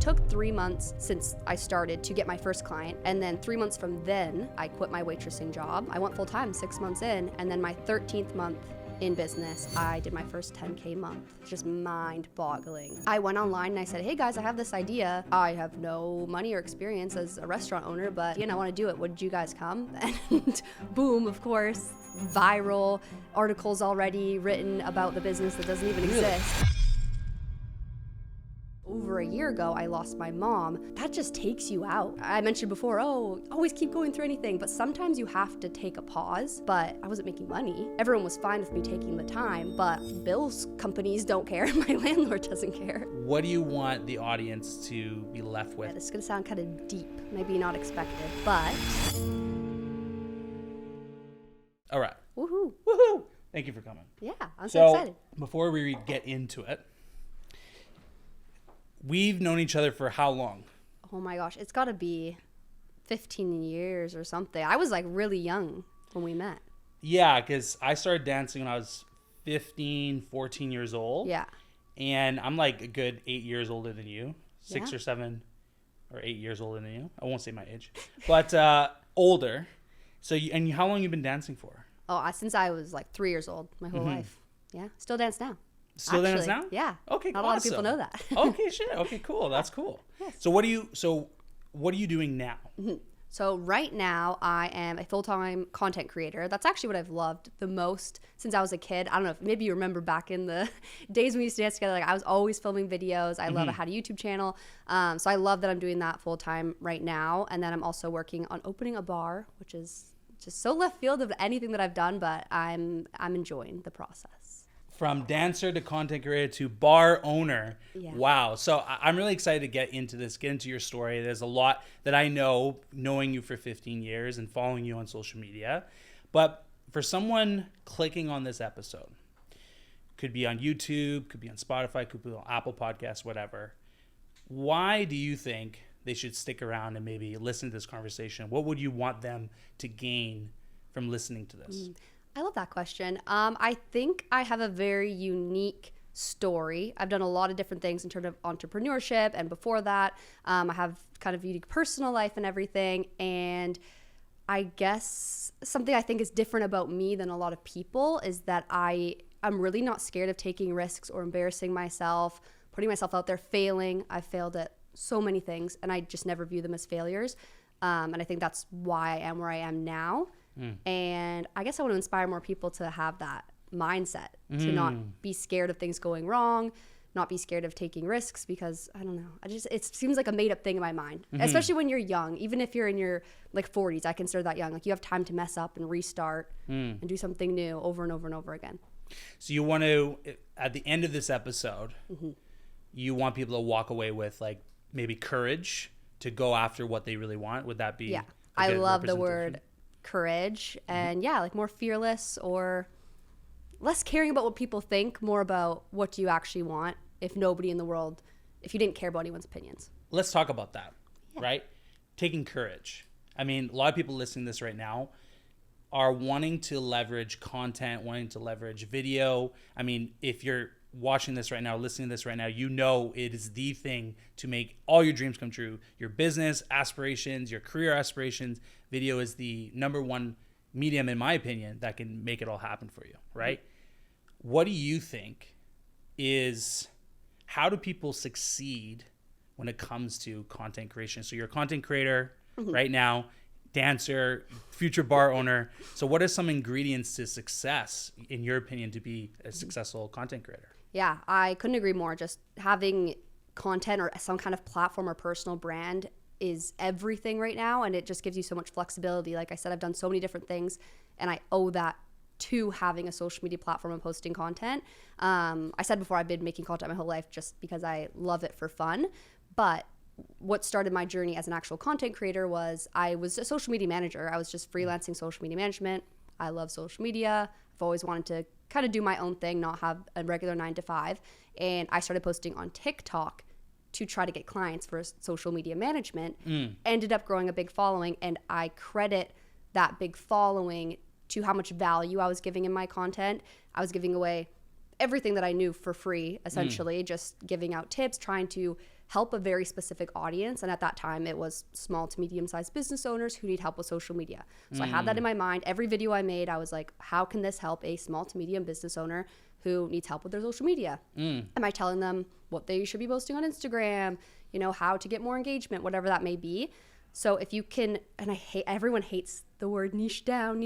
took 3 months since I started to get my first client. And then 3 months from then, I quit my waitressing job. I went full time 6 months in. And then my 13th month in business, I did my first 10K month. It's just mind-boggling. I went online and I said, hey guys, I have this idea. I have no money or experience as a restaurant owner, but I want to do it. Would you guys come? And boom, of course, viral articles already written about the business that doesn't even exist. Over a year ago, I lost my mom. That just takes you out. I mentioned before, always keep going through anything, but sometimes you have to take a pause. But I wasn't making money. Everyone was fine with me taking the time, but bills companies don't care. My landlord doesn't care. What do you want the audience to be left with? Yeah, this is gonna sound kind of deep, maybe not expected, but... All right. Woohoo. Woohoo! Thank you for coming. Yeah, I'm so excited. Before we get into it, we've known each other for how long? Oh my gosh, it's gotta be 15 years or something. I was like really young when we met. Yeah, because I started dancing when I was 15, 14 years old. Yeah. And I'm like a good 8 years older than you. 6 Yeah. or 7 or 8 years older than you. I won't say my age. But older. So, how long have you been dancing for? Oh, since I was like 3 years old, my whole life. Yeah, still dance now. Still dance now? Yeah. Okay, Not a lot of people know that. Okay, shit. Okay, cool. That's cool. Yes. So what are you doing now? So right now I am a full-time content creator. That's actually what I've loved the most since I was a kid. I don't know if maybe you remember back in the days when we used to dance together, like I was always filming videos. I love I had a YouTube channel. So I love that I'm doing that full-time right now. And then I'm also working on opening a bar, which is just so left field of anything that I've done, but I'm enjoying the process. From dancer to content creator to bar owner. Yeah. Wow. So I'm really excited to get into this, get into your story. There's a lot that I know, knowing you for 15 years and following you on social media. But for someone clicking on this episode, could be on YouTube, could be on Spotify, could be on Apple Podcasts, whatever. Why do you think they should stick around and maybe listen to this conversation? What would you want them to gain from listening to this? I love that question. I think I have a very unique story. I've done a lot of different things in terms of entrepreneurship, and before that, I have kind of unique personal life and everything. And I guess something I think is different about me than a lot of people is that I'm really not scared of taking risks or embarrassing myself, putting myself out there, failing. I've failed at so many things, and I just never view them as failures. And I think that's why I am where I am now. And I guess I want to inspire more people to have that mindset, to not be scared of things going wrong, not be scared of taking risks, because I don't know. It seems like a made up thing in my mind, especially when you're young. Even if you're in your like 40s, I consider that young. Like you have time to mess up and restart and do something new over and over and over again. So you want to, at the end of this episode, you want people to walk away with like maybe courage to go after what they really want. Would that be? Yeah. I love the word courage, and like more fearless, or less caring about what people think, more about what do you actually want. If you didn't care about anyone's opinions. Let's talk about that, right? Taking courage. I mean, a lot of people listening to this right now are wanting to leverage content, wanting to leverage video. I mean, if you're watching this right now, listening to this right now, it is the thing to make all your dreams come true. Your business aspirations, your career aspirations. Video is the number one medium, in my opinion, that can make it all happen for you, right? What do you think how do people succeed when it comes to content creation? So you're a content creator right now, dancer, future bar owner. So what are some ingredients to success, in your opinion, to be a successful content creator? Yeah, I couldn't agree more. Just having content or some kind of platform or personal brand is everything right now, and it just gives you so much flexibility. Like I said, I've done so many different things, and I owe that to having a social media platform and posting content. I said before, I've been making content my whole life just because I love it for fun. But what started my journey as an actual content creator was I was a social media manager. I was just freelancing social media management. I love social media. I've always wanted to kind of do my own thing, not have a regular 9-to-5. And I started posting on TikTok to try to get clients for social media management. Ended up growing a big following, and I credit that big following to how much value I was giving in my content. I was giving away everything that I knew for free, essentially, just giving out tips, trying to help a very specific audience. And at that time, it was small to medium-sized business owners who need help with social media. So I had that in my mind. Every video I made, I was like, how can this help a small to medium business owner who needs help with their social media? Am I telling them what they should be posting on Instagram, how to get more engagement, whatever that may be? So if you can, and everyone hates the word niche down.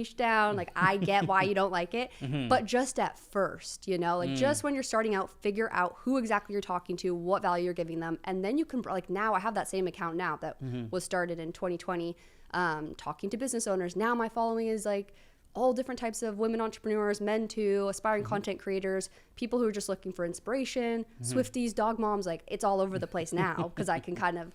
Like, I get why you don't like it, but just at first, just when you're starting out, figure out who exactly you're talking to, what value you're giving them. And then you can, like, now I have that same account now that was started in 2020, talking to business owners. Now my following is like all different types of women entrepreneurs, men too, aspiring content creators, people who are just looking for inspiration, Swifties, dog moms, like it's all over the place now because I can kind of,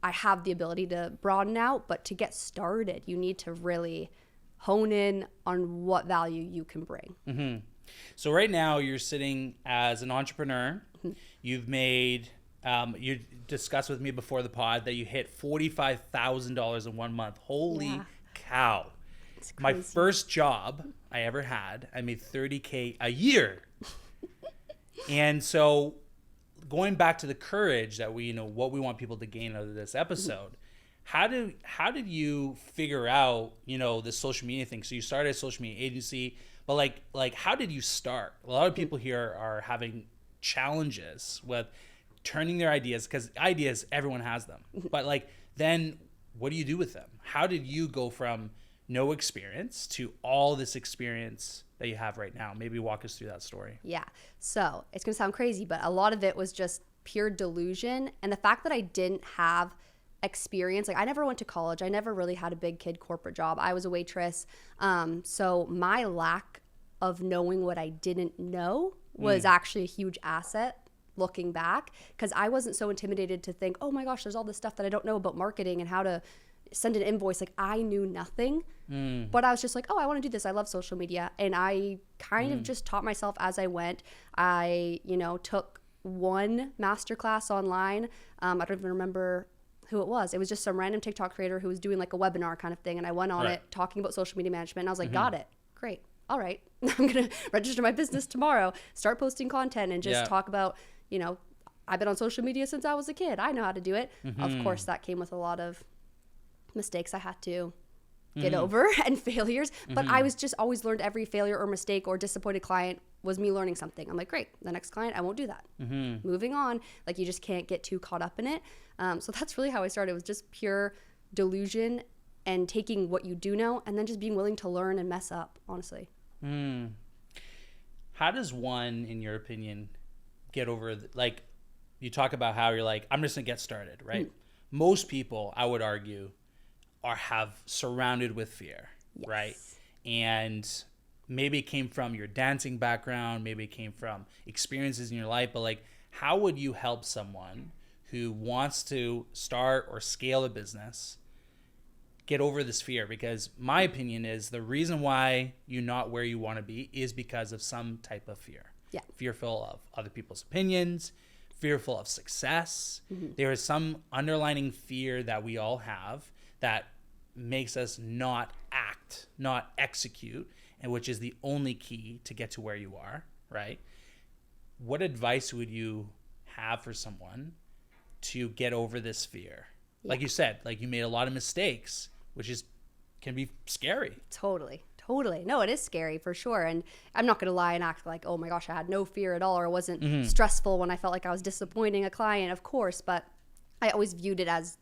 I have the ability to broaden out, but to get started, you need to really hone in on what value you can bring. So right now you're sitting as an entrepreneur. You've made, you discussed with me before the pod that you hit $45,000 in 1 month. Holy cow. My first job I ever had, I made $30K a year. And so going back to the courage that we, what we want people to gain out of this episode, how did you figure out, this social media thing? So you started a social media agency, but like how did you start? A lot of people here are having challenges with turning their ideas, because ideas, everyone has them. But like, then what do you do with them? How did you go from no experience to all this experience that you have right now? Maybe walk us through that story. Yeah. So it's going to sound crazy, but a lot of it was just pure delusion. And the fact that I didn't have experience, like I never went to college. I never really had a big kid corporate job. I was a waitress. So my lack of knowing what I didn't know was actually a huge asset looking back, because I wasn't so intimidated to think, oh my gosh, there's all this stuff that I don't know about marketing and how to send an invoice. Like I knew nothing, but I was just like, oh, I want to do this. I love social media. And I kind of just taught myself as I went. I, took one masterclass online. I don't even remember who it was. It was just some random TikTok creator who was doing like a webinar kind of thing. And I went on it talking about social media management. And I was like, got it. Great. All right. I'm going to register my business tomorrow, start posting content and just talk about, I've been on social media since I was a kid. I know how to do it. Of course, that came with a lot of mistakes I had to get over and failures, but I was just always learned every failure or mistake or disappointed client was me learning something. I'm like, great, the next client, I won't do that. Moving on. Like, you just can't get too caught up in it. So that's really how I started. It was just pure delusion and taking what you do know and then just being willing to learn and mess up, honestly. How does one, in your opinion, get over, like, you talk about how you're like, I'm just gonna get started, right? Most people, I would argue, have surrounded with fear, right? And maybe it came from your dancing background, maybe it came from experiences in your life, but like, how would you help someone who wants to start or scale a business get over this fear? Because my opinion is the reason why you're not where you want to be is because of some type of fear. Fearful of other people's opinions, fearful of success. There is some underlying fear that we all have that makes us not act, not execute, and which is the only key to get to where you are, right? What advice would you have for someone to get over this fear? Like you said, like you made a lot of mistakes, which can be scary. Totally. No, it is scary for sure. And I'm not going to lie and act like, oh my gosh, I had no fear at all, or it wasn't stressful when I felt like I was disappointing a client, of course. But I always viewed it as,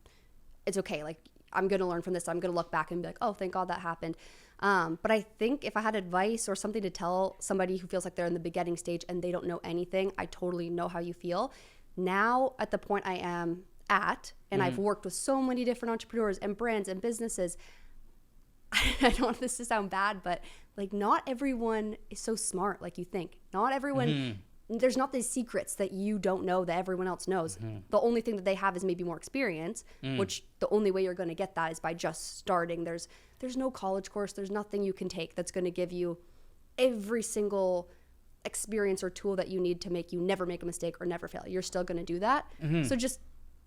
it's okay. Like, I'm going to learn from this. I'm going to look back and be like, oh, thank God that happened. But I think if I had advice or something to tell somebody who feels like they're in the beginning stage and they don't know anything, I totally know how you feel. Now, at the point I am at, and I've worked with so many different entrepreneurs and brands and businesses, I don't want this to sound bad, but like, not everyone is so smart like you think. Not everyone, there's not these secrets that you don't know that everyone else knows. The only thing that they have is maybe more experience, which the only way you're going to get that is by just starting. There's no college course. There's nothing you can take that's going to give you every single experience or tool that you need to make you never make a mistake or never fail. You're still going to do that. So just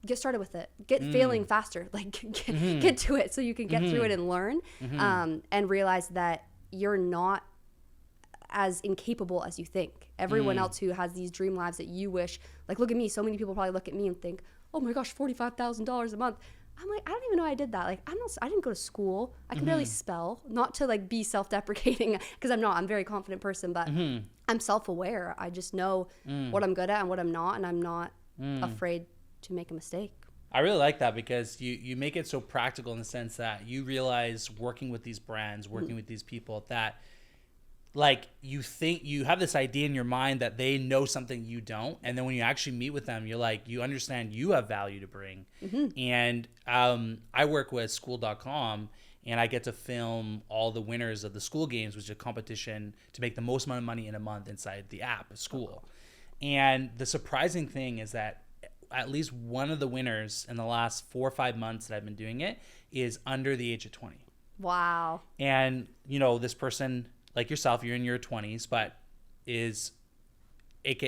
get started with it. Get failing faster. Like, get to it so you can get through it and learn, and realize that you're not as incapable as you think. Everyone else who has these dream lives that you wish, like, look at me. So many people probably look at me and think, oh my gosh, $45,000 a month. I'm like, I don't even know I did that. Like, I didn't go to school. I can barely spell. Not to like be self-deprecating, because I'm not. I'm a very confident person, but I'm self-aware. I just know what I'm good at and what I'm not, and I'm not afraid to make a mistake. I really like that, because you make it so practical in the sense that you realize, working with these brands, working with these people, that like you think you have this idea in your mind that they know something you don't, and then when you actually meet with them, you're like, you understand you have value to bring. And I work with school.com, and I get to film all the winners of the school games, which is a competition to make the most amount of money in a month inside the app school. And the surprising thing is that at least one of the winners in the last 4 or 5 months that I've been doing it is under the age of 20. Wow. And this person, like yourself, you're in your 20s, but is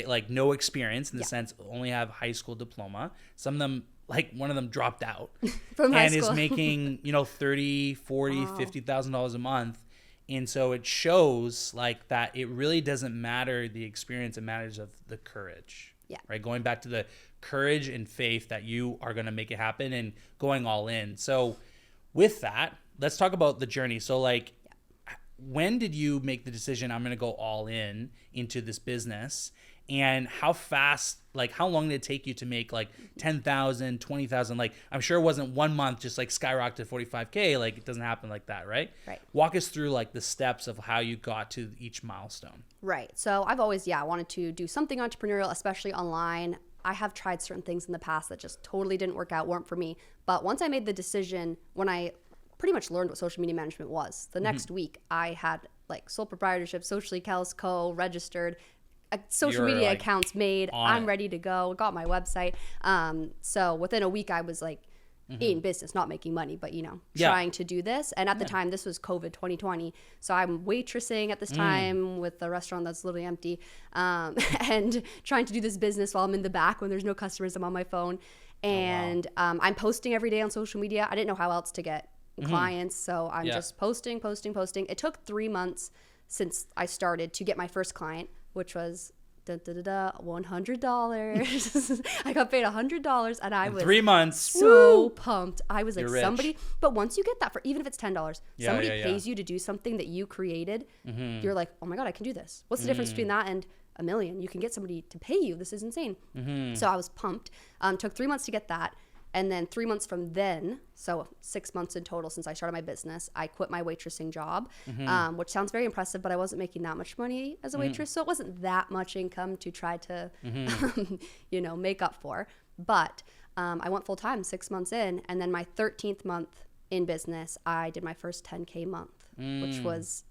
like no experience in the sense, only have high school diploma. Some of them, like one of them dropped out From high and school. is making, $30,000, $40,000, $50,000 a month. And so it shows like that it really doesn't matter the experience, it matters of the courage. Yeah. Right. Going back to the courage and faith that you are going to make it happen and going all in. So with that, let's talk about the journey. So like, when did you make the decision, I'm going to go all in into this business? And how fast, like how long did it take you to make like 10,000, 20,000? Like, I'm sure it wasn't 1 month, just like skyrocketed to 45K. Like it doesn't happen like that, right? Right. Walk us through like the steps of how you got to each milestone. Right. So I've always, wanted to do something entrepreneurial, especially online. I have tried certain things in the past that just totally didn't work out, weren't for me. But once I made the decision, when I pretty much learned what social media management was, the next week I had like sole proprietorship, Socially Kelsie Co. registered, social media like accounts made. I'm ready to go. Got my website. So within a week I was like in business, not making money, but trying to do this. And at the time, this was COVID 2020. So I'm waitressing at this time with a restaurant that's literally empty, and trying to do this business while I'm in the back when there's no customers. I'm on my phone, and I'm posting every day on social media. I didn't know how else to get clients, so I'm just posting. It took 3 months since I started to get my first client, which was $100. I got paid $100, and I was 3 months so pumped. I was like, You're rich. somebody, but once you get that, for even if it's $10, somebody yeah. pays you to do something that you created, you're like, oh my God, I can do this. What's the difference between that and $1 million? You can get somebody to pay you. This is insane. So I was pumped. Took 3 months to get that. And then 3 months from then, so 6 months in total since I started my business, I quit my waitressing job, which sounds very impressive, but I wasn't making that much money as a waitress. So it wasn't that much income to try to, make up for. But I went full time 6 months in. And then my 13th month in business, I did my first 10K month, which was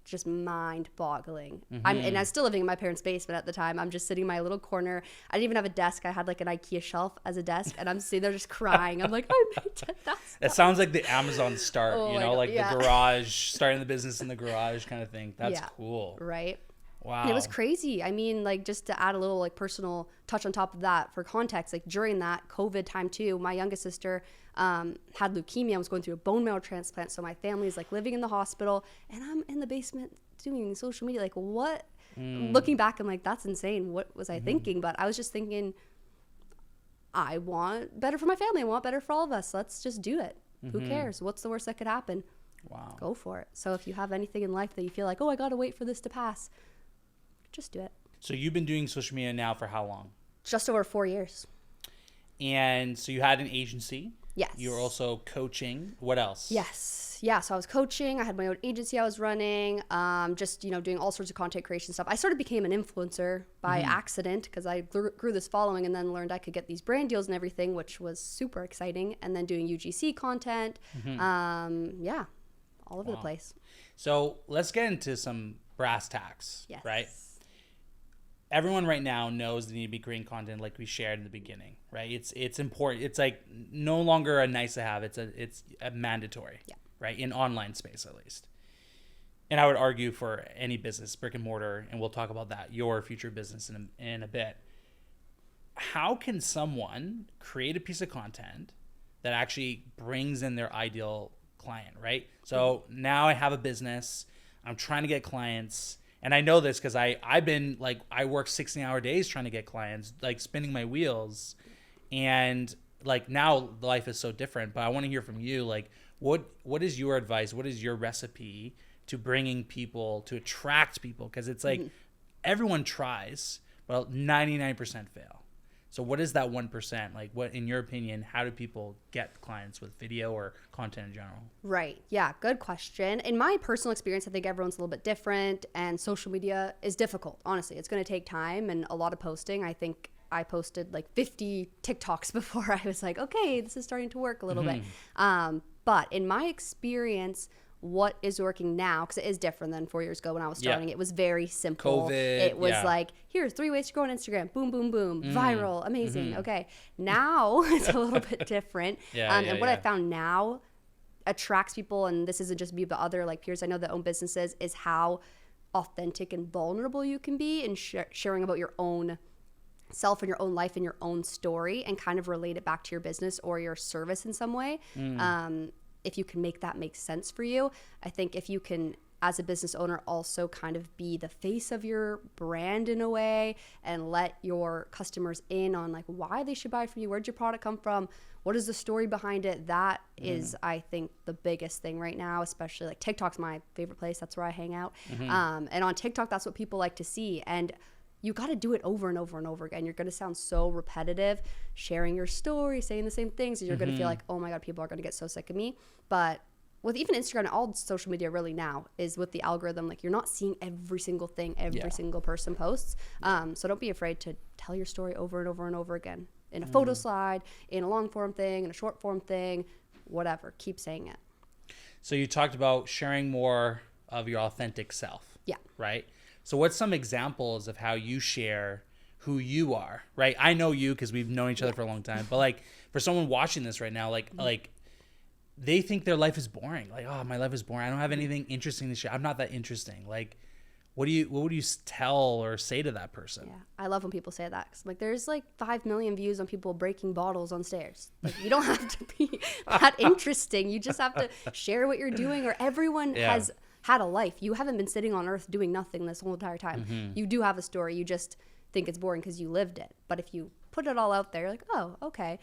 just mind-boggling. And I was still living in my parents' basement at the time. I'm just sitting in my little corner. I didn't even have a desk. I had like an IKEA shelf as a desk, and I'm sitting there just crying. I'm like, I made $10,000. It sounds like the Amazon start, Oh my the God, garage, starting the business in the garage kind of thing. That's cool. Right. Wow. And it was crazy. I mean, like, just to add a little like personal touch on top of that for context, like during that COVID time too, my youngest sister had leukemia. I was going through a bone marrow transplant. So my family's like living in the hospital, and I'm in the basement doing social media. Like, what? Looking back, I'm like, that's insane. What was I thinking? But I was just thinking, I want better for my family. I want better for all of us. Let's just do it. Who cares? What's the worst that could happen? Wow. Go for it. So if you have anything in life that you feel like, oh, I got to wait for this to pass, just do it. So you've been doing social media now for how long? Just over 4 years. And so you had an agency. Yes. You were also coaching. What else? Yes. Yeah. So I was coaching. I had my own agency I was running, just, doing all sorts of content creation stuff. I sort of became an influencer by accident because I grew this following and then learned I could get these brand deals and everything, which was super exciting. And then doing UGC content. All over the place. So let's get into some brass tacks, Yes. right? Everyone right now knows they need to be creating content like we shared in the beginning, right? It's important. It's like no longer a nice to have. It's a mandatory, right? In online space, at least. And I would argue for any business, brick and mortar, and we'll talk about that, your future business in a bit. How can someone create a piece of content that actually brings in their ideal client, right? So now I have a business. I'm trying to get clients. And I know this because I've been like, I work 16-hour days trying to get clients, like spinning my wheels. And like now life is so different, but I want to hear from you. Like, what is your advice? What is your recipe to bringing people, to attract people? Because it's like everyone tries, but 99% fail. So what is that 1%? Like, what, in your opinion, how do people get clients with video or content in general? Right. Yeah. Good question. In my personal experience, I think everyone's a little bit different, and social media is difficult. Honestly, it's going to take time and a lot of posting. I think I posted like 50 TikToks before I was like, okay, this is starting to work a little bit. But in my experience, what is working now, because it is different than 4 years ago when I was starting. It was very simple. COVID, it was like, here's 3 ways to grow on Instagram. Boom, boom, boom. Viral. Amazing. Okay. Now it's a little bit different. And what I found now attracts people, and this isn't just me, but other like peers I know that own businesses, is how authentic and vulnerable you can be in sharing about your own self and your own life and your own story, and kind of relate it back to your business or your service in some way. If you can make that make sense for you. I think if you can, as a business owner, also kind of be the face of your brand in a way, and let your customers in on like why they should buy from you, where'd your product come from, what is the story behind it. That is, I think, the biggest thing right now, especially like TikTok's my favorite place. That's where I hang out. And on TikTok, that's what people like to see. And you got to do it over and over and over again. You're going to sound so repetitive, sharing your story, saying the same things, and you're going to feel like, oh my God, people are going to get so sick of me. But with even Instagram and all social media really now is with the algorithm, like you're not seeing every single thing every single person posts. So don't be afraid to tell your story over and over and over again in a photo slide, in a long form thing, in a short form thing, whatever. Keep saying it. So you talked about sharing more of your authentic self. Yeah. Right? So what's some examples of how you share who you are, right? I know you because we've known each other for a long time, but like for someone watching this right now, like they think their life is boring. Like, oh, my life is boring. I don't have anything interesting to share. I'm not that interesting. Like, what would you tell or say to that person? Yeah, I love when people say that. 'Cause like, there's like 5 million views on people breaking bottles on stairs. Like, you don't have to be that interesting. You just have to share what you're doing, or everyone has had a life. You haven't been sitting on earth doing nothing this whole entire time. You do have a story. You just think it's boring because you lived it. But if you put it all out there, you're like, oh, okay.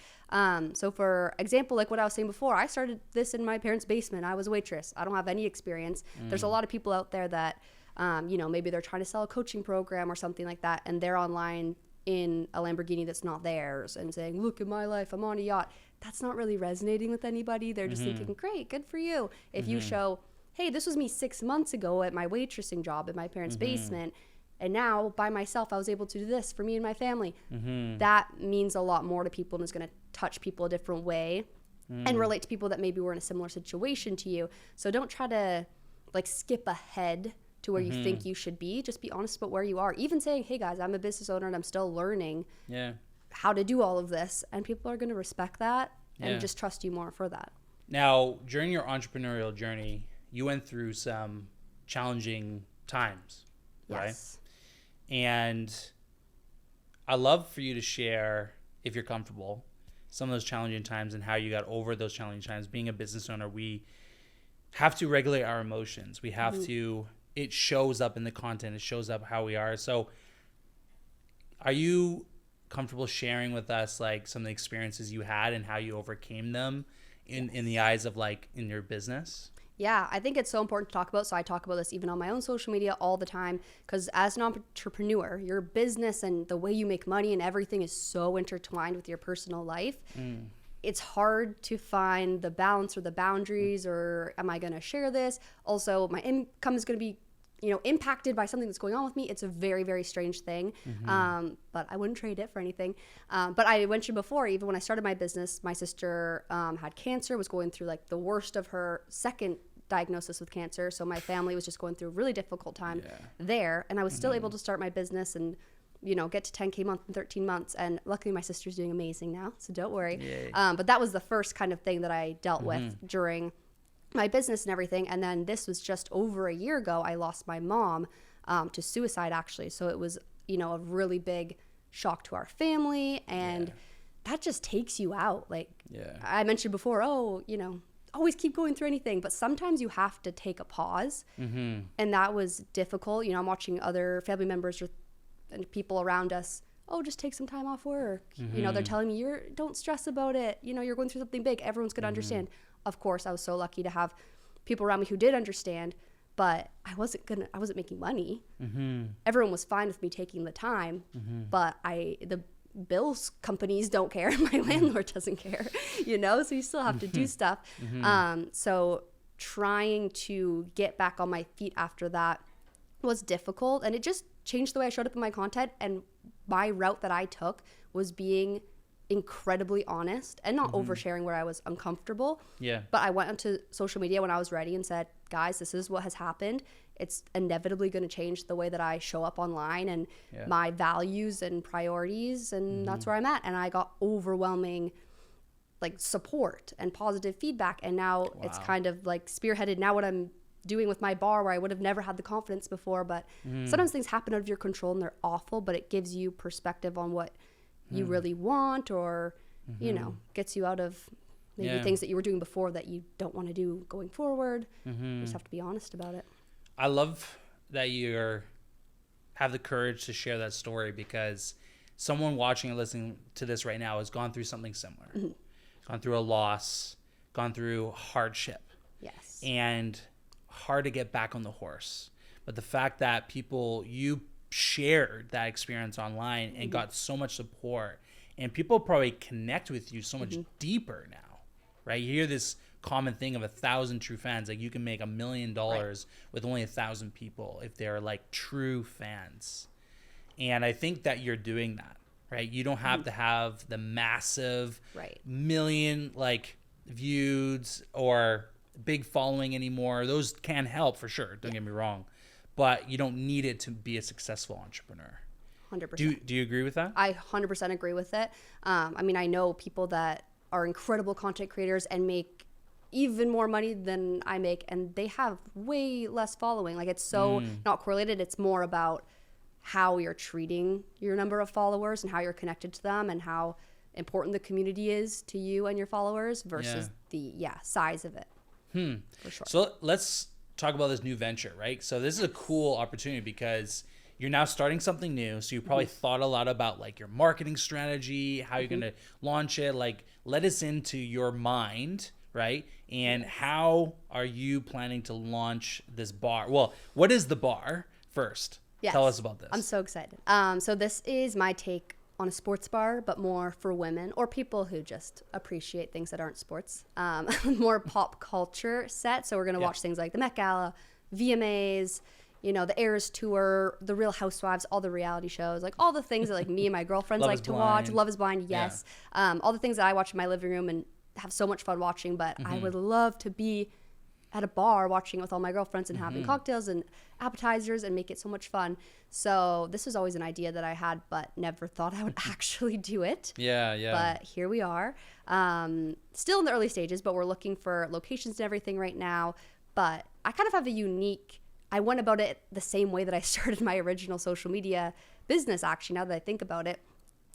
So for example, like what I was saying before, I started this in my parents' basement. I was a waitress. I don't have any experience. There's a lot of people out there that, maybe they're trying to sell a coaching program or something like that, and they're online in a Lamborghini that's not theirs and saying, look at my life, I'm on a yacht. That's not really resonating with anybody. They're just thinking, great, good for you. If you show, hey, this was me 6 months ago at my waitressing job in my parents' basement, and now by myself I was able to do this for me and my family. That means a lot more to people, and is going to touch people a different way and relate to people that maybe were in a similar situation to you. So don't try to like skip ahead to where you think you should be. Just be honest about where you are. Even saying, hey guys, I'm a business owner and I'm still learning how to do all of this, and people are going to respect that and just trust you more for that. Now, during your entrepreneurial journey, you went through some challenging times, right? And I love for you to share, if you're comfortable, some of those challenging times and how you got over those challenging times. Being a business owner, we have to regulate our emotions. We have to, it shows up in the content. It shows up how we are. So are you comfortable sharing with us like some of the experiences you had and how you overcame them in the eyes of like in your business? Yeah, I think it's so important to talk about. So I talk about this even on my own social media all the time, because as an entrepreneur, your business and the way you make money and everything is so intertwined with your personal life. It's hard to find the balance or the boundaries, or am I going to share this? Also, my income is going to be impacted by something that's going on with me. It's a very, very strange thing. But I wouldn't trade it for anything. But I mentioned before, even when I started my business, my sister had cancer, was going through like the worst of her second diagnosis with cancer. So my family was just going through a really difficult time there. And I was still able to start my business and, get to 10K month in 13 months. And luckily my sister's doing amazing now, so don't worry. But that was the first kind of thing that I dealt with during my business and everything. And then this was just over a year ago, I lost my mom to suicide, actually. So it was, a really big shock to our family, and that just takes you out. Like I mentioned before, always keep going through anything, but sometimes you have to take a pause. And that was difficult. I'm watching other family members and people around us, just take some time off work. They're telling me, don't stress about it. You're going through something big. Everyone's going to understand. Of course, I was so lucky to have people around me who did understand, but I wasn't making money. Everyone was fine with me taking the time, but the bills companies don't care. My landlord doesn't care, so you still have to do stuff. So trying to get back on my feet after that was difficult, and it just changed the way I showed up in my content. And my route that I took was being incredibly honest and not oversharing where I was uncomfortable. But I went onto social media when I was ready and said, guys, this is what has happened. It's inevitably going to change the way that I show up online and my values and priorities, and that's where I'm at. And I got overwhelming support and positive feedback, and now it's kind of spearheaded now what I'm doing with my bar, where I would have never had the confidence before. But sometimes things happen out of your control and they're awful, but it gives you perspective on what you really want, or gets you out of maybe things that you were doing before that you don't want to do going forward. You just have to be honest about it. I love that you have the courage to share that story, because someone watching and listening to this right now has gone through something similar, gone through a loss, gone through hardship. Yes. And hard to get back on the horse. But the fact that you shared that experience online and got so much support, and people probably connect with you so much deeper now, right? You hear this common thing of 1,000 true fans. You can make $1 million with only 1,000 people if they're true fans. And I think that you're doing that, right? You don't have to have the massive million views or big following anymore. Those can help for sure, don't get me wrong, but you don't need it to be a successful entrepreneur. 100%. Do you agree with that? I 100% agree with it. I know people that are incredible content creators and make even more money than I make, and they have way less following. It's so not correlated. It's more about how you're treating your number of followers and how you're connected to them and how important the community is to you and your followers versus the size of it. For sure. So let's talk about this new venture, right? So this is a cool opportunity because you're now starting something new. So you probably thought a lot about your marketing strategy, how you're going to launch it. Let us into your mind, right? And how are you planning to launch this bar? Well, what is the bar first? Yes. Tell us about this. I'm so excited. So this is my take on a sports bar, but more for women or people who just appreciate things that aren't sports. More pop culture set. So we're going to watch things like the Met Gala, VMAs, the Eras Tour, the Real Housewives, all the reality shows, all the things that me and my girlfriends like to watch. Love is Blind, yes. All the things that I watch in my living room and have so much fun watching, but I would love to be at a bar watching it with all my girlfriends and having cocktails and appetizers and make it so much fun. So this was always an idea that I had, but never thought I would actually do it. Yeah. But here we are. Still in the early stages, but we're looking for locations and everything right now. But I kind of have I went about it the same way that I started my original social media business, actually, now that I think about it.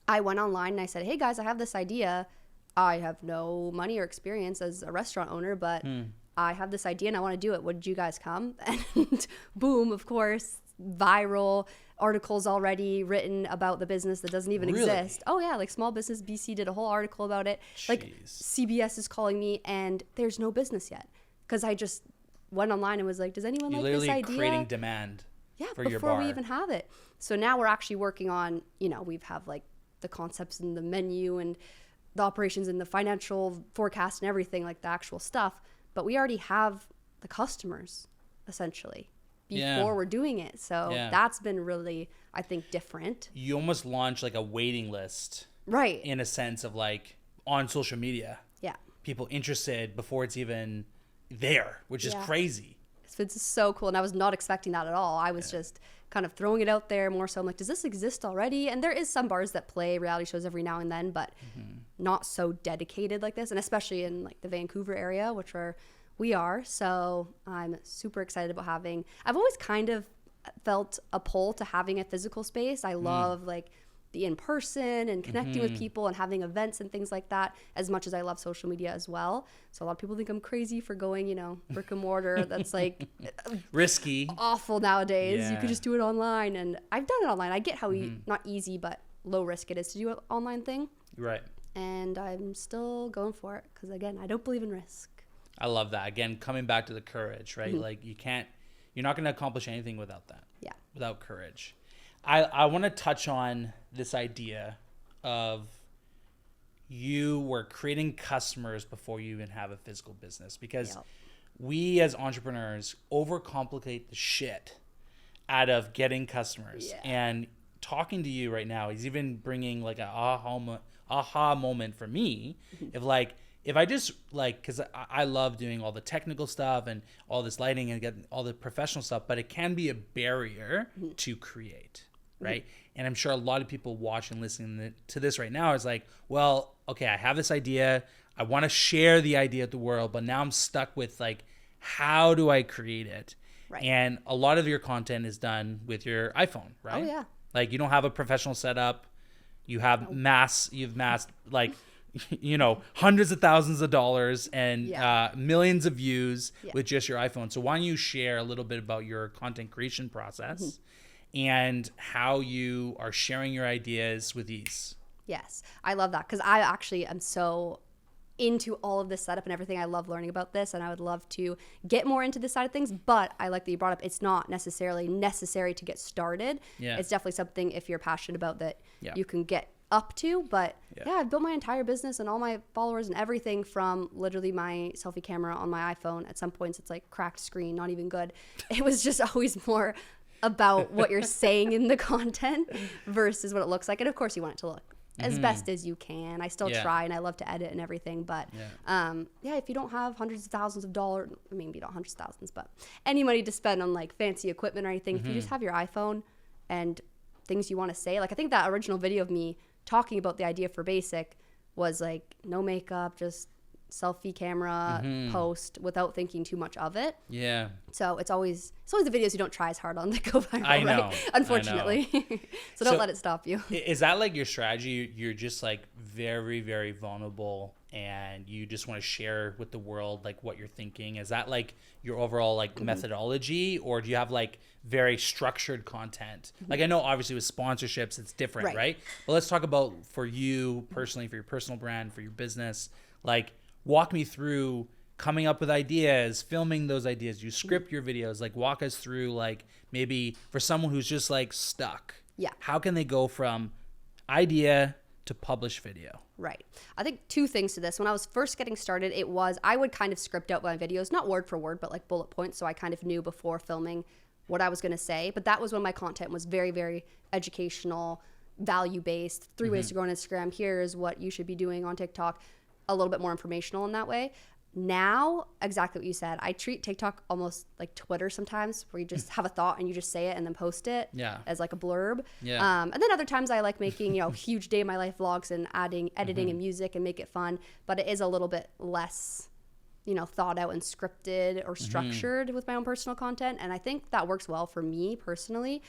I went online and I said, hey guys, I have this idea. I have no money or experience as a restaurant owner, but I have this idea and I want to do it. Would you guys come? And boom, of course, viral articles already written about the business that doesn't even exist. Oh yeah, Small Business BC did a whole article about it. CBS is calling me and there's no business yet because I just went online and was like, does anyone like this idea? You're literally creating demand for your bar. Before we even have it. So now we're actually working on, we have the concepts and the menu and the operations and the financial forecast and everything, the actual stuff. But we already have the customers, essentially, before we're doing it. So that's been really, I think, different. You almost launch a waiting list. Right. In a sense of on social media. Yeah. People interested before it's even there, which is crazy. It's so cool. And I was not expecting that at all. I was just kind of throwing it out there more so. I'm like, does this exist already? And there is some bars that play reality shows every now and then, but not so dedicated like this. And especially in the Vancouver area, which we are. So I'm super excited about I've always kind of felt a pull to having a physical space. I love the the in-person and connecting with people and having events and things like that, as much as I love social media as well. So a lot of people think I'm crazy for going, brick and mortar. That's like risky, awful nowadays. Yeah. You could just do it online, and I've done it online. I get how not easy, but low risk it is to do an online thing. Right. And I'm still going for it because, again, I don't believe in risk. I love that. Again, coming back to the courage, right? Like you're not going to accomplish anything without that. Yeah. Without courage. I want to touch on this idea of you were creating customers before you even have a physical business, because we as entrepreneurs overcomplicate the shit out of getting customers. Yeah. And talking to you right now is even bringing like an aha moment for me of like, if I just like, because I love doing all the technical stuff and all this lighting and getting all the professional stuff, but it can be a barrier to create, right? And I'm sure a lot of people watching, listening to this right now is like, well, okay, I have this idea. I want to share the idea with the world, but now I'm stuck with like, how do I create it? Right. And a lot of your content is done with your iPhone, right? Oh, yeah. Like you don't have a professional setup. You have you've massed like, hundreds of thousands of dollars and millions of views with just your iPhone. So why don't you share a little bit about your content creation process and how you are sharing your ideas with ease? Yes, I love that, because I actually am so into all of this setup and everything. I love learning about this, and I would love to get more into this side of things, but I like that you brought up it's not necessarily necessary to get started. It's definitely something, if you're passionate about, that you can get up to. But I've built my entire business and all my followers and everything from literally my selfie camera on my iPhone. At some points it's like cracked screen, not even good. It was just always more about what you're saying in the content versus what it looks like. And of course you want it to look as best as you can. I still try, and I love to edit and everything, but if you don't have hundreds of thousands of dollars, maybe not hundreds of thousands, but any money to spend on like fancy equipment or anything, if you just have your iPhone and things you want to say, like I think that original video of me talking about the idea for Basic was like no makeup, just selfie camera post without thinking too much of it. Yeah. So it's always the videos you don't try as hard on that go viral, I know, right? Unfortunately. So don't let it stop you. Is that like your strategy? You're just like very, very vulnerable and you just want to share with the world like what you're thinking? Is that like your overall like methodology, or do you have like very structured content? Like I know obviously with sponsorships it's different, right? But let's talk about for you personally, for your personal brand, for your business, like walk me through coming up with ideas, filming those ideas. You script your videos, like walk us through like maybe for someone who's just like stuck. Yeah. How can they go from idea to publish video? Right. I think two things to this. When I was first getting started, I would kind of script out my videos, not word for word, but like bullet points. So I kind of knew before filming what I was going to say. But that was when my content was very, very educational, value-based. 3 ways to grow on Instagram. Here's what you should be doing on TikTok. A little bit more informational in that way. Now, exactly what you said. I treat TikTok almost like Twitter sometimes, where you just have a thought and you just say it and then post it as like a blurb. And then other times I like making, huge day of my life vlogs and adding editing and music and make it fun. But it is a little bit less, thought out and scripted or structured with my own personal content. And I think that works well for me personally,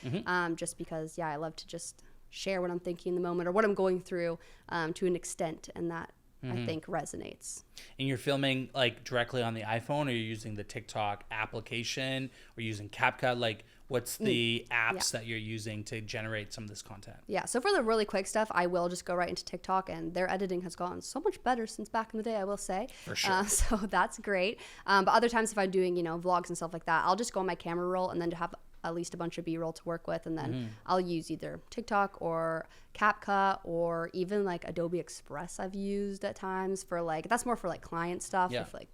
just because, I love to just share what I'm thinking in the moment or what I'm going through to an extent, and that I think resonates. And you're filming like directly on the iPhone, or you're using the TikTok application, or using CapCut? Like what's the apps that you're using to generate some of this content? Yeah. So for the really quick stuff, I will just go right into TikTok, and their editing has gotten so much better since back in the day, I will say. For sure. So that's great. But other times if I'm doing, vlogs and stuff like that, I'll just go on my camera roll and then to have at least a bunch of B-roll to work with, and then I'll use either TikTok or CapCut or even like Adobe Express I've used at times for like, that's more for like client stuff with like,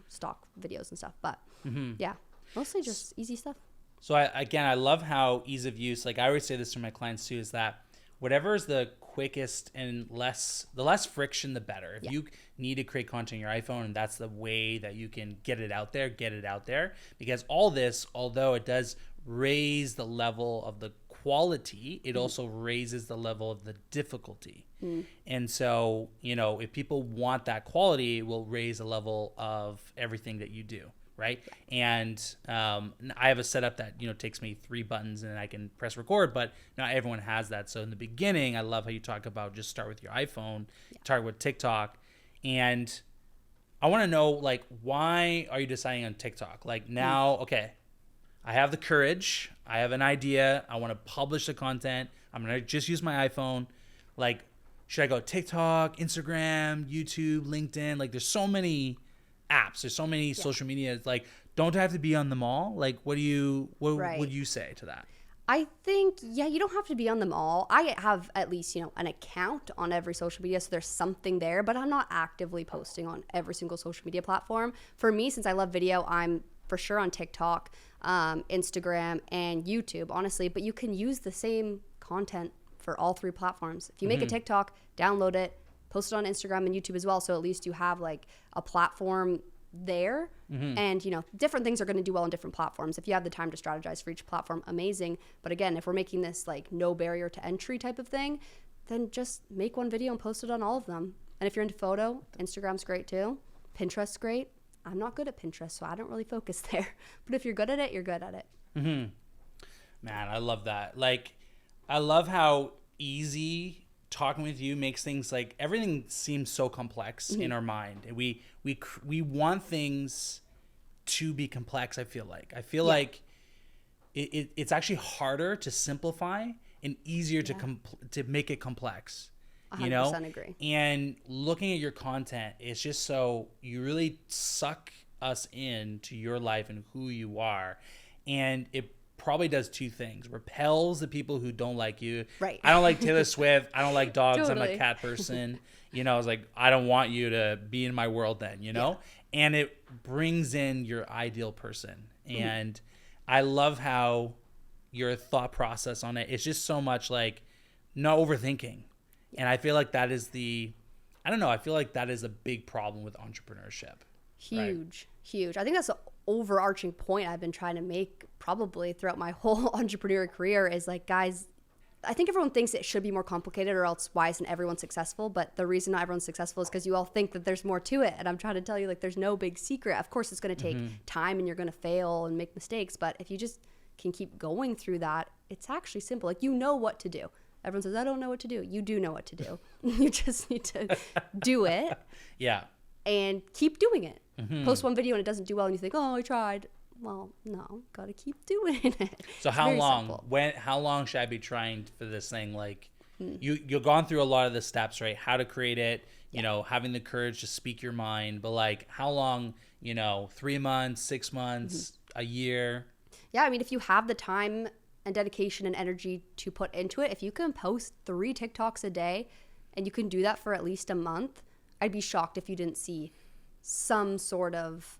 stock videos and stuff. But mostly just easy stuff. So I love how ease of use, like I always say this to my clients too, is that whatever is the quickest and the less friction, the better. If you need to create content on your iPhone and that's the way that you can get it out there. Because all this, although it does raise the level of the quality, it also raises the level of the difficulty. And so, if people want that quality, it will raise the level of everything that you do. right? And I have a setup that, takes me 3 buttons and I can press record, but not everyone has that. So in the beginning, I love how you talk about just start with your iPhone, start with TikTok. And I want to know, like, why are you deciding on TikTok? Like now, okay, I have the courage. I have an idea. I want to publish the content. I'm going to just use my iPhone. Like, should I go TikTok, Instagram, YouTube, LinkedIn? Like, there's so many apps. There's so many social media. Like, don't I have to be on them all? Like, what would you say to that? I think, you don't have to be on them all. I have at least, an account on every social media, so there's something there, but I'm not actively posting on every single social media platform. For me, since I love video, I'm for sure on TikTok, Instagram, and YouTube, honestly, but you can use the same content for all 3 platforms. If you make a TikTok, download it, post it on Instagram and YouTube as well, so at least you have like a platform there. And different things are going to do well on different platforms. If you have the time to strategize for each platform, amazing. But again, if we're making this like no barrier to entry type of thing, then just make one video and post it on all of them. And if you're into photo, Instagram's great too. Pinterest's great. I'm not good at Pinterest, so I don't really focus there. But if you're good at it, you're good at it. Man, I love that. Like, I love how easy talking with you makes things, like, everything seems so complex in our mind. And we want things to be complex, I feel like it's actually harder to simplify and easier to make it complex. 100% agree. And looking at your content, it's just so you really suck us into your life and who you are. And it probably does 2 things. Repels the people who don't like you. Right. I don't like Taylor Swift. I don't like dogs. Totally. I'm a cat person. I was like, I don't want you to be in my world then, And it brings in your ideal person. And I love how your thought process on it is just so much like no overthinking. And I feel like that is I feel like that is a big problem with entrepreneurship. Huge. I think that's the overarching point I've been trying to make probably throughout my whole entrepreneurial career is like, guys, I think everyone thinks it should be more complicated or else why isn't everyone successful? But the reason not everyone's successful is because you all think that there's more to it. And I'm trying to tell you, like, there's no big secret. Of course, it's going to take time and you're going to fail and make mistakes. But if you just can keep going through that, it's actually simple. Like, you know what to do. Everyone says, I don't know what to do. You do know what to do. You just need to do it. Yeah. And keep doing it. Post one video and it doesn't do well and you think, oh, I tried. Well, no, gotta keep doing it. So how long should I be trying for this thing? Like, you've gone through a lot of the steps, right? How to create it, having the courage to speak your mind, but like how long, 3 months, 6 months, a year? Yeah, I mean, if you have the time and dedication and energy to put into it, if you can post 3 TikToks a day and you can do that for at least a month, I'd be shocked if you didn't see some sort of,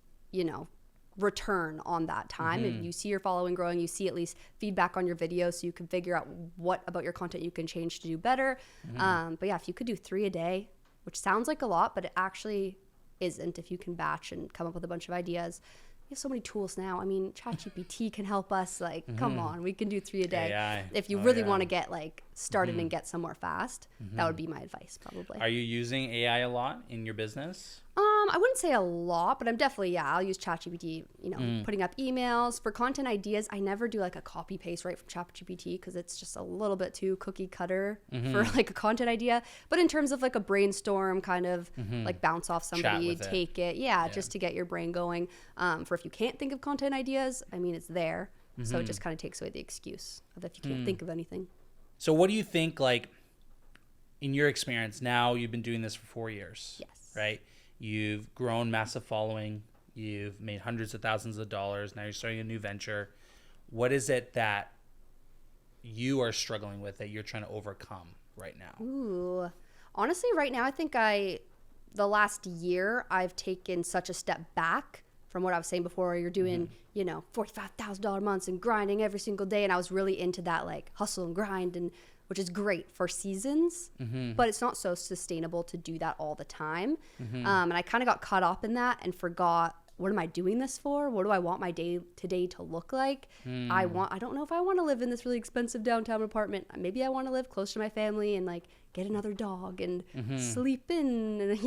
return on that time. And you see your following growing, you see at least feedback on your videos so you can figure out what about your content you can change to do better. But yeah, if you could do 3 a day, which sounds like a lot, but it actually isn't if you can batch and come up with a bunch of ideas. We have so many tools now. I mean, ChatGPT can help us. Like, come on, we can do 3 a day. AI. If you really want to get like started and get somewhere fast, that would be my advice probably. Are you using AI a lot in your business? I wouldn't say a lot, but I'm definitely, I'll use ChatGPT, putting up emails. For content ideas, I never do like a copy paste right from ChatGPT because it's just a little bit too cookie cutter for like a content idea. But in terms of like a brainstorm, kind of like bounce off somebody, take it. Yeah, just to get your brain going. For if you can't think of content ideas, I mean, it's there. So it just kind of takes away the excuse of if you can't think of anything. So what do you think, like, in your experience, now you've been doing this for 4 years. Yes. Right? You've grown massive following. You've made hundreds of thousands of dollars. Now you're starting a new venture. What is it that you are struggling with that you're trying to overcome right now? Ooh, honestly, right now, I think the last year, I've taken such a step back from what I was saying before, where you're doing, $45,000 months and grinding every single day. And I was really into that like hustle and grind, and which is great for seasons, but it's not so sustainable to do that all the time. And I kind of got caught up in that and forgot, what am I doing this for? What do I want my day to day to look like? I don't know if I want to live in this really expensive downtown apartment. Maybe I want to live close to my family and like get another dog and sleep in,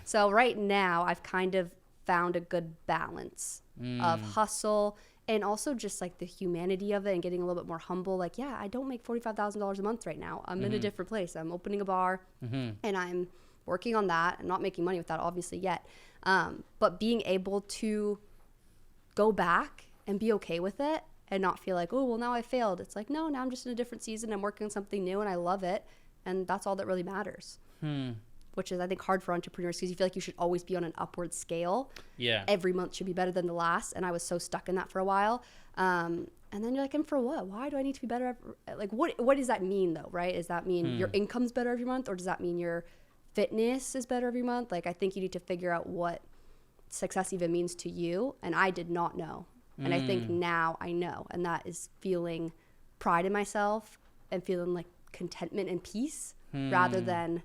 So right now I've kind of found a good balance of hustle and also just like the humanity of it and getting a little bit more humble. Like, yeah, I don't make $45,000 a month right now. I'm in a different place. I'm opening a bar and I'm working on that. I'm not making money with that obviously yet. But being able to go back and be okay with it and not feel like, oh, well, now I failed. It's like, no, now I'm just in a different season. I'm working on something new and I love it. And that's all that really matters. Which is, I think, hard for entrepreneurs because you feel like you should always be on an upward scale. Yeah. Every month should be better than the last. And I was so stuck in that for a while. And then you're like, and for what? Why do I need to be better? Like, what does that mean, though, right? Does that mean your income's better every month? Or does that mean your fitness is better every month? Like, I think you need to figure out what success even means to you. And I did not know. And I think now I know. And that is feeling pride in myself and feeling like contentment and peace rather than,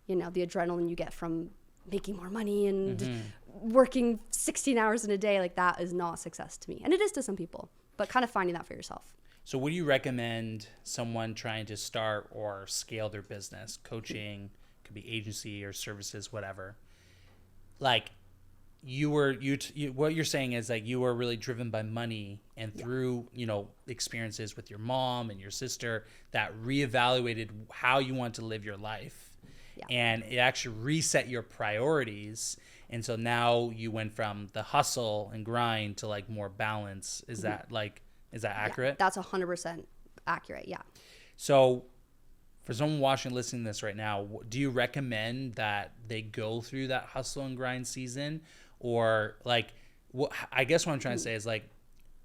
you know, the adrenaline you get from making more money and working 16 hours in a day. Like, that is not success to me. And it is to some people, but kind of finding that for yourself. So what do you recommend someone trying to start or scale their business? Coaching, could be agency or services, whatever. Like, what you're saying is like you were really driven by money, and through, you know, experiences with your mom and your sister that reevaluated how you want to live your life. And it actually reset your priorities. And so now you went from the hustle and grind to like more balance. Is that accurate? Yeah, that's 100% accurate. Yeah. So for someone watching, listening to this right now, do you recommend that they go through that hustle and grind season? Or like, I guess what I'm trying to say is like,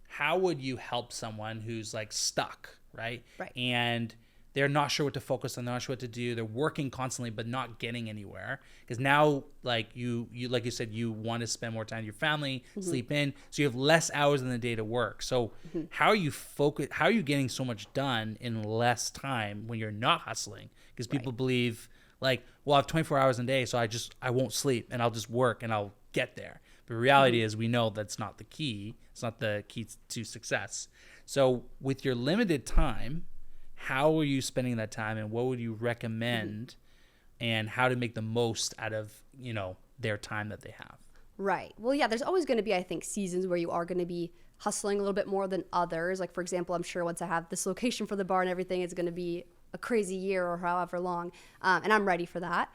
how would you help someone who's like stuck, right? And they're not sure what to focus on, they're not sure what to do. They're working constantly, but not getting anywhere. Because now, like you like you said, you want to spend more time with your family, sleep in, so you have less hours in the day to work. So how are you getting so much done in less time when you're not hustling? Because people believe like, well, I have 24 hours in a day, so I won't sleep and I'll just work and I'll get there. But reality is, we know that's not the key. It's not the key to success. So with your limited time, how are you spending that time, and what would you recommend and how to make the most out of, you know, their time that they have? Right. Well, yeah, there's always going to be, I think, seasons where you are going to be hustling a little bit more than others. Like, for example, I'm sure once I have this location for the bar and everything, it's going to be a crazy year or however long. And I'm ready for that.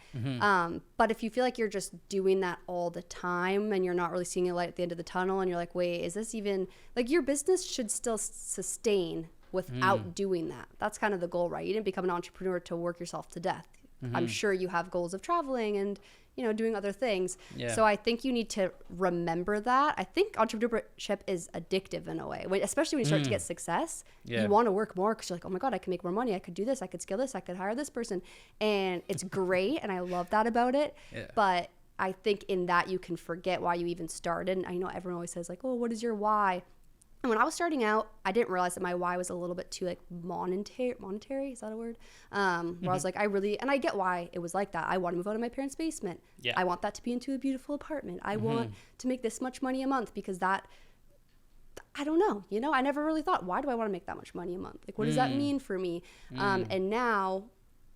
But if you feel like you're just doing that all the time and you're not really seeing a light at the end of the tunnel and you're like, wait, is this even, like, your business should still sustain without doing that. That's kind of the goal, right? You didn't become an entrepreneur to work yourself to death. I'm sure you have goals of traveling and, you know, doing other things. So I think you need to remember that. I think entrepreneurship is addictive in a way, especially when you start to get success. You want to work more because you're like, oh my God, I can make more money. I could do this. I could scale this. I could hire this person. And it's great. And I love that about it. But I think in that you can forget why you even started. And I know everyone always says like, oh, what is your why? And when I was starting out, I didn't realize that my why was a little bit too like monetary, is that a word? Where I was like, and I get why it was like that. I want to move out of my parents' basement. I want that to be into a beautiful apartment. I want to make this much money a month because that, I don't know, you know, I never really thought, why do I want to make that much money a month? Like, what does that mean for me? And now,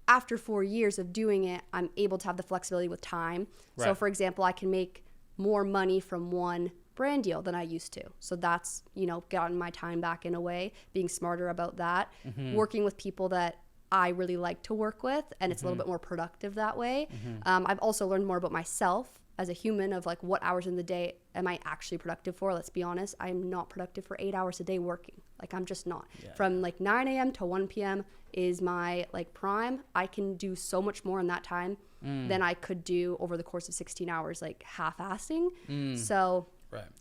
after 4 years of doing it, I'm able to have the flexibility with time. So for example, I can make more money from one brand deal than I used to. So that's, you know, gotten my time back in a way, being smarter about that, working with people that I really like to work with, and it's a little bit more productive that way. I've also learned more about myself as a human of like, what hours in the day am I actually productive for? Let's be honest, I'm not productive for 8 hours a day working. Like, I'm just not. From like 9 a.m. to 1 p.m. is my like prime. I can do so much more in that time than I could do over the course of 16 hours, like half-assing. So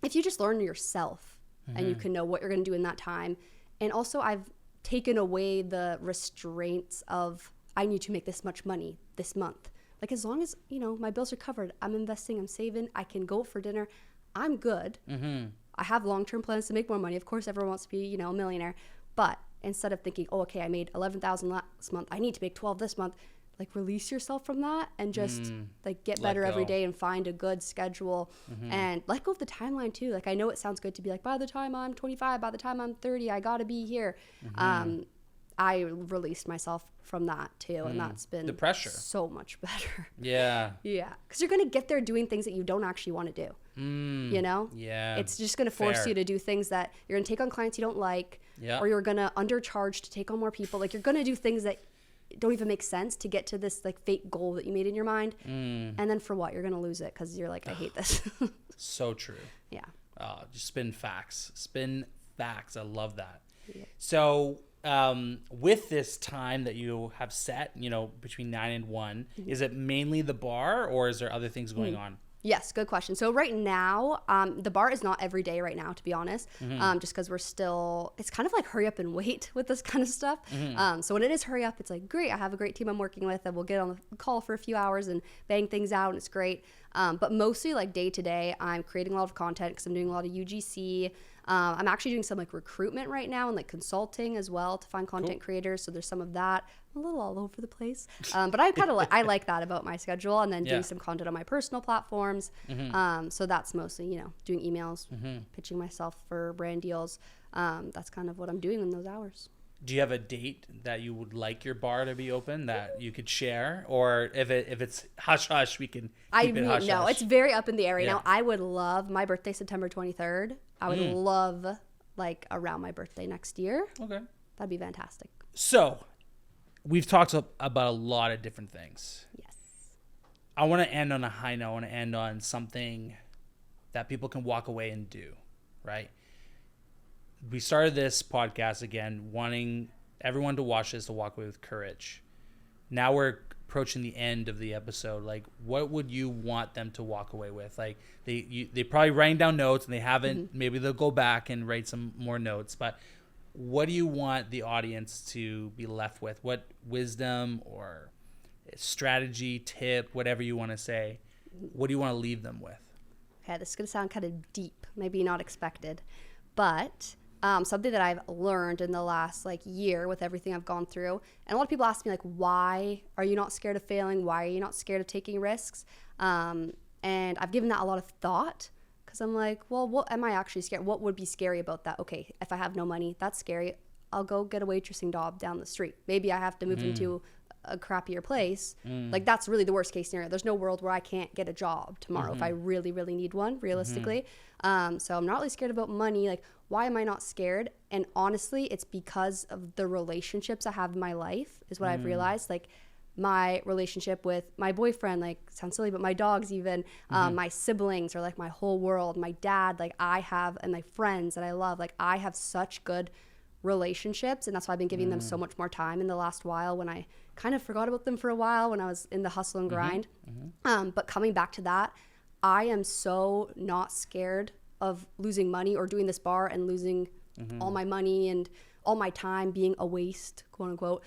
if you just learn yourself and you can know what you're going to do in that time. And also I've taken away the restraints of, I need to make this much money this month. Like, as long as, you know, my bills are covered, I'm investing, I'm saving, I can go for dinner, I'm good. I have long-term plans to make more money. Of course, everyone wants to be, you know, a millionaire. But instead of thinking, oh, okay, I made $11,000 last month, I need to make 12 this month. Like, release yourself from that and just like get better every day and find a good schedule and let go of the timeline too. Like, I know it sounds good to be like, by the time I'm 25, by the time I'm 30, I got to be here. I released myself from that too. And that's been the pressure so much better. Yeah. Because you're going to get there doing things that you don't actually want to do. You know? Yeah. It's just going to force Fair. you to do things that you're going to take on clients you don't like, Yeah. or you're going to undercharge to take on more people. Like, you're going to do things that don't even make sense to get to this like fake goal that you made in your mind. And then for what? You're going to lose it because you're like, I hate this. So true. Yeah. Just spin facts. Spin facts. I love that. Yeah. So with this time that you have set, you know, between 9 and 1, is it mainly the bar, or is there other things going on? Yes, good question. So right now, the bar is not every day right now, to be honest, just because we're still, it's kind of like hurry up and wait with this kind of stuff. So when it is hurry up, it's like, great, I have a great team I'm working with, and we'll get on the call for a few hours and bang things out, and it's great. But mostly like day to day, I'm creating a lot of content because I'm doing a lot of UGC. I'm actually doing some like recruitment right now and like consulting as well to find content creators. So there's some of that. I'm a little all over the place, but I kind of I like that about my schedule, and then doing some content on my personal platforms. So that's mostly, you know, doing emails, pitching myself for brand deals. That's kind of what I'm doing in those hours. Do you have a date that you would like your bar to be open that you could share, or if it's hush hush, we can keep it hush no, hush? it's very up in the air right Yeah. now. I would love my birthday September 23rd. I would love like around my birthday next year. Okay. That'd be fantastic. So we've talked about a lot of different things. Yes. I want to end on a high note. I want to end on something that people can walk away and do, right? We started this podcast again wanting everyone to watch this to walk away with courage. Now we're approaching the end of the episode. Like, what would you want them to walk away with? Like, they probably writing down notes and they haven't. Maybe they'll go back and write some more notes. But what do you want the audience to be left with? What wisdom or strategy, tip, whatever you want to say, what do you want to leave them with? Okay, this is going to sound kind of deep, maybe not expected, but something that I've learned in the last like year with everything I've gone through, and a lot of people ask me like, why are you not scared of failing? Why are you not scared of taking risks? And I've given that a lot of thought, because I'm like, well, what am I actually scared? What would be scary about that? Okay, if I have no money, that's scary. I'll go get a waitressing job down the street. Maybe I have to move into a crappier place. Like, that's really the worst case scenario. There's no world where I can't get a job tomorrow if I really, really need one, realistically. So I'm not really scared about money. Like, why am I not scared? And honestly, it's because of the relationships I have in my life is what I've realized. Like, my relationship with my boyfriend, like, sounds silly, but my dogs even, my siblings are like my whole world. My dad, like, I have, and my friends that I love, like, I have such good relationships, and that's why I've been giving them so much more time in the last while, when I kind of forgot about them for a while when I was in the hustle and grind. But coming back to that, I am so not scared of losing money or doing this bar and losing all my money and all my time being a waste, quote unquote,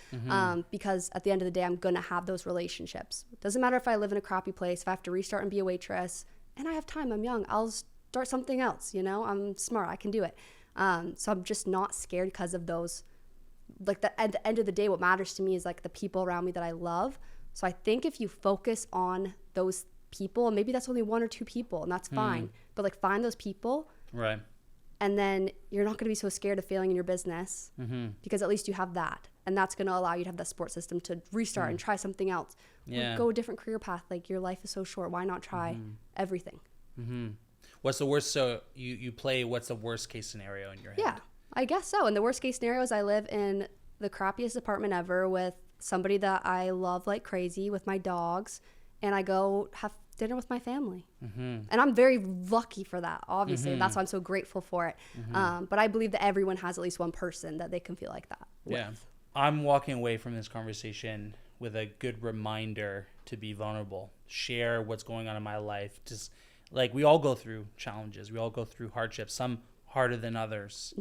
because at the end of the day, I'm gonna have those relationships. It doesn't matter if I live in a crappy place, if I have to restart and be a waitress, and I have time, I'm young, I'll start something else, you know, I'm smart, I can do it. So I'm just not scared because of those, like, at the end of the day, what matters to me is like the people around me that I love. So I think if you focus on those people, and maybe that's only one or two people, and that's fine, but like, find those people, Right. and then you're not going to be so scared of failing in your business, because at least you have that, and that's going to allow you to have that support system to restart and try something else. Yeah. Go a different career path. Like, your life is so short, why not try everything? What's the worst? So you play. What's the worst case scenario in your head? Yeah, I guess so. And the worst case scenario is I live in the crappiest apartment ever with somebody that I love like crazy, with my dogs, and I go have dinner with my family. And I'm very lucky for that, obviously. That's why I'm so grateful for it. But I believe that everyone has at least one person that they can feel like that Yeah. with. I'm walking away from this conversation with a good reminder to be vulnerable, share what's going on in my life. Just like, we all go through challenges, we all go through hardships, some harder than others,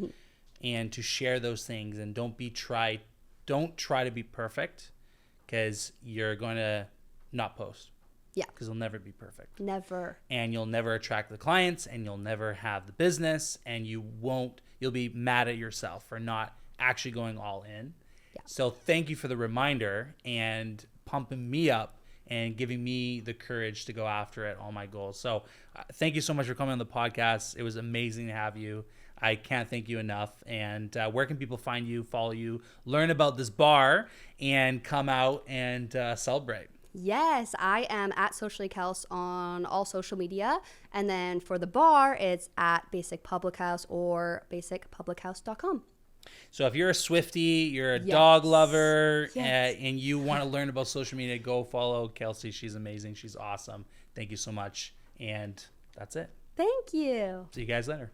and to share those things, and don't try to be perfect, because you're going to not post. Yeah. Because you'll never be perfect. Never. And you'll never attract the clients, and you'll never have the business, and you'll be mad at yourself for not actually going all in. Yeah. So thank you for the reminder and pumping me up and giving me the courage to go after it, all my goals. So thank you so much for coming on the podcast. It was amazing to have you. I can't thank you enough. And where can people find you, follow you, learn about this bar, and come out and celebrate? Yes, I am at Socially Kels on all social media. And then for the bar, it's at Basic Public House or basicpublichouse.com. So if you're a Swiftie, you're a Yes. dog lover, Yes. and you want to learn about social media, go follow Kelsie. She's amazing. She's awesome. Thank you so much. And that's it. Thank you. See you guys later.